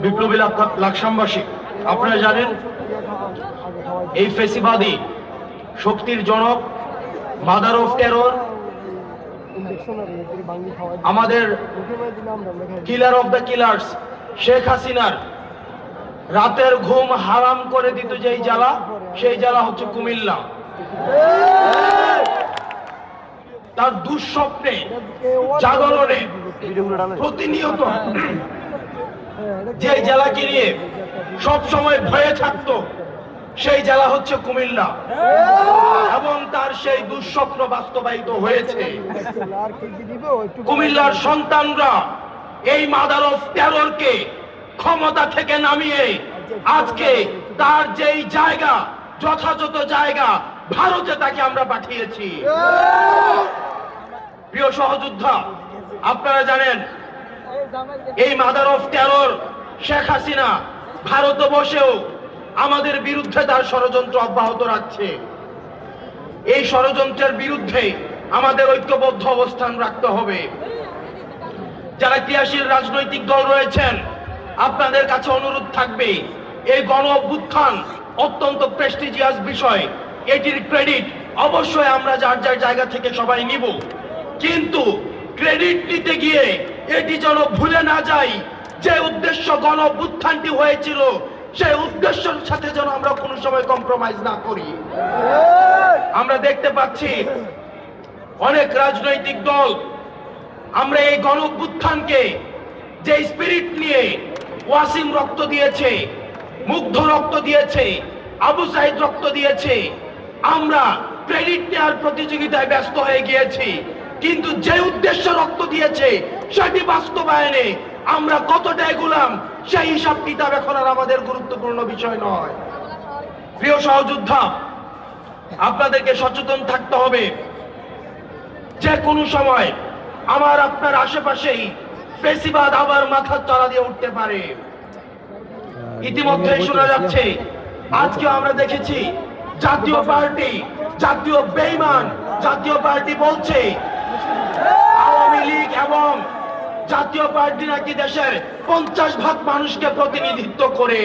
বিপ্লবী লাকসামবাসী, আপনারা জানেন এই ফেসিবাদী শক্তির জনক, মাদার অফ টেরর, আমাদের কিলার অফ দ্য কিলার্স শেখ হাসিনার রাতের ঘুম হারাম করে দিত যেই জ্বালা, সেই জ্বালা হচ্ছে কুমিল্লা। তার দুঃস্বপ্নে জাগরণে প্রতিনিয়ত যে জেলাকে নিয়ে সব সময় ভয়ে থাকতো, সেই জেলা হচ্ছে কুমিল্লা, এবং তার সেই দুঃস্বপ্ন বাস্তবায়িত হয়েছে। কুমিল্লার সন্তানরা এই মাদার অফ টেররকে ক্ষমতা থেকে নামিয়ে আজকে তার যেই জায়গা, যথাযথ জায়গা, ভারতে তাকে আমরা পাঠিয়েছি। প্রিয় সহযোদ্ধা, আপনারা জানেন এই mother of terror Sheikh Hasina ভারতে বসেও আমাদের বিরুদ্ধে তার ষড়যন্ত্র অব্যাহত রাখছে। এই ষড়যন্ত্রের বিরুদ্ধে আমাদের ঐক্যবদ্ধ অবস্থান রাখতে হবে। যারা ক্রিয়াশীল রাজনৈতিক দল রয়েছেন, আপনাদের কাছে অনুরোধ থাকবে, এই গণ অভ্যুত্থান অত্যন্ত প্রেস্টিজিয়াস বিষয়, এটির ক্রেডিট অবশ্যই আমরা যার যার জায়গা থেকে সবাই নিব, কিন্তু ক্রেডিট নিতে গিয়ে এটি যেন ভুলে না যাই যে উদ্দেশ্য গণ অভ্যুত্থানটি হয়েছিল, সেই উদ্দেশ্যের সাথে যেন আমরা কোনো সময় কম্প্রোমাইজ না করি। আমরা দেখতে পাচ্ছি অনেক রাজনৈতিক দল আমরা এই গণ অভ্যুত্থানকে যে স্পিরিট নিয়ে ওয়াসিম রক্ত দিয়েছে, মুগ্ধ রক্ত দিয়েছে, আবু সাইদ রক্ত দিয়েছে, আমরা ক্রেডিট নেওয়ার প্রতিযোগিতায় ব্যস্ত হয়ে গিয়েছি, কিন্তু যে উদ্দেশ্য রক্ত দিয়েছে সেটি বাস্তবায়নে আমরা কতটা এগুলাম, সেই হিসাব কিতাব এখন আর আমাদের গুরুত্বপূর্ণ বিষয় নয়। প্রিয় সহযোদ্ধা, আপনাদেরকে সচেতন থাকতে হবে, যে কোনো সময় আমার আপনার আশেপাশেই ফেসিবাদ আবার মাথার তলা দিয়ে উঠতে পারে। ইতিমধ্যে শোনা যাচ্ছে, আজকে আমরা দেখেছি জাতীয় পার্টি, জাতীয় বেঈমান জাতীয় পার্টি বলছে আওয়ামী লীগ এবং জাতীয় পার্টি নাকি দেশের 50% মানুষকে প্রতিনিধিত্ব করে।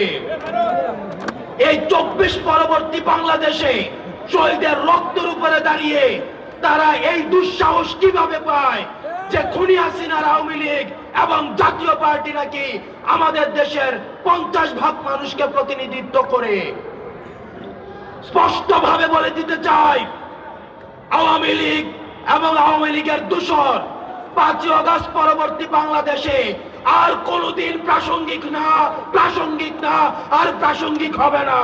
এই 24 পরবর্তী বাংলাদেশে শহীদের রক্তের উপরে দাঁড়িয়ে তারা এই দুঃসাহস কিভাবে পায় যে খুনি হাসিনার আওয়ামী লীগ এবং জাতীয় পার্টি নাকি আমাদের দেশের 50% মানুষকে প্রতিনিধিত্ব করে। স্পষ্টভাবে বলে দিতে চাই, আওয়ামী লীগ এবং আওয়ামী লীগের দূষণ 5ই আগস্ট পরবর্তী বাংলাদেশে আর কোনোদিন প্রাসঙ্গিক না, প্রাসঙ্গিক না, আর প্রাসঙ্গিক হবে না।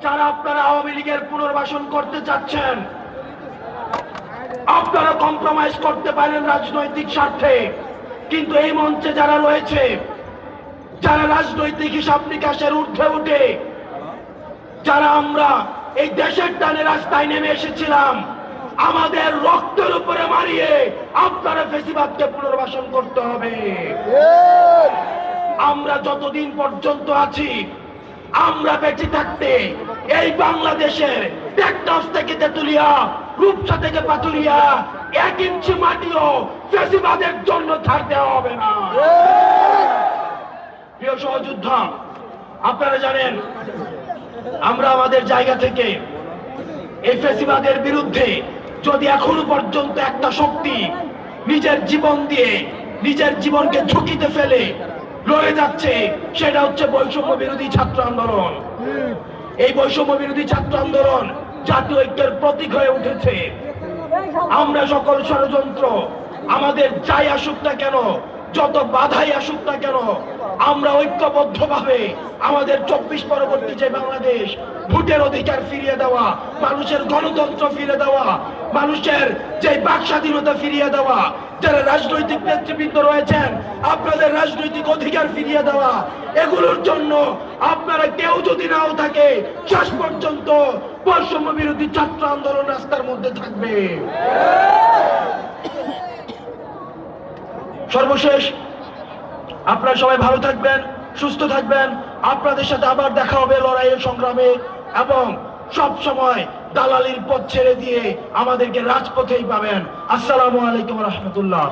যারা আপনারা আওয়ামী লীগের পুনর্বাসন করতে চাচ্ছেন, আপনারা কম্প্রোমাইজ করতে পারেন রাজনৈতিক স্বার্থে, কিন্তু এই মঞ্চে যারা রয়েছে, যারা রাজনৈতিক হিসাব নিকাশের ঊর্ধ্বে উঠে, যারা আমরা এই দেশের টানে রাস্তায় নেমে এসেছিলাম, আমাদের রক্তের উপরে মারিয়ে আপনারা ফেসিবাদকে পুনর্বাসন করতে হবে। আমরা যতদিন পর্যন্ত আছি, আমরা বেঁচে থাকতে এই বাংলাদেশের টেকনাফ থেকে তেতুলিয়া, রূপসা থেকে পাতুরিয়া 1 ইঞ্চি মাটিও ফেসিবাদের জন্য ছাড় দেওয়া হবে না। প্রিয় সহযোদ্ধা, আপনারা জানেন আমরা আমাদের জায়গা থেকে এই ফেসিবাদের বিরুদ্ধে যদি এখনো পর্যন্ত একটা শক্তি নিজের জীবন দিয়ে নিজের জীবনকে ঝুঁকিতে ফেলে লড়ে যাচ্ছে, সেটা হচ্ছে বৈষম্য বিরোধী ছাত্র আন্দোলন। এই বৈষম্য বিরোধী ছাত্র আন্দোলন জাতীয় ঐক্যের প্রতীক হয়ে উঠেছে। আমরা সকল ষড়যন্ত্র, আমাদের যাই আসুক না কেন, যত বাধাই আসুক না কেন, আমরা ঐক্যবদ্ধভাবে আমাদের 24 পরবর্তী যে বাংলাদেশ, ভোটের অধিকার ফিরিয়ে দেওয়া, মানুষের গণতন্ত্র ফিরে দেওয়া, মানুষের যে বাক স্বাধীনতা ফিরিয়ে দেওয়া, যারা রাজনৈতিক নেতৃবৃন্দ রয়েছেন আপনাদের রাজনৈতিক অধিকার ফিরিয়ে দেওয়া, এগুলোর জন্য আপনারা কেউ যদি নাও থাকে, শেষ পর্যন্ত বৈষম্য বিরোধী ছাত্র আন্দোলন রাস্তার মধ্যে থাকবে। সর্বশেষ, আপনারা সবাই ভালো থাকবেন, সুস্থ থাকবেন। আপনাদের সাথে আবার দেখা হবে লড়াইয়ের সংগ্রামে, এবং সব সময় দালালির পথ ছেড়ে দিয়ে আমাদেরকে রাজপথেই পাবেন। আসসালামু আলাইকুম রহমতুল্লাহ।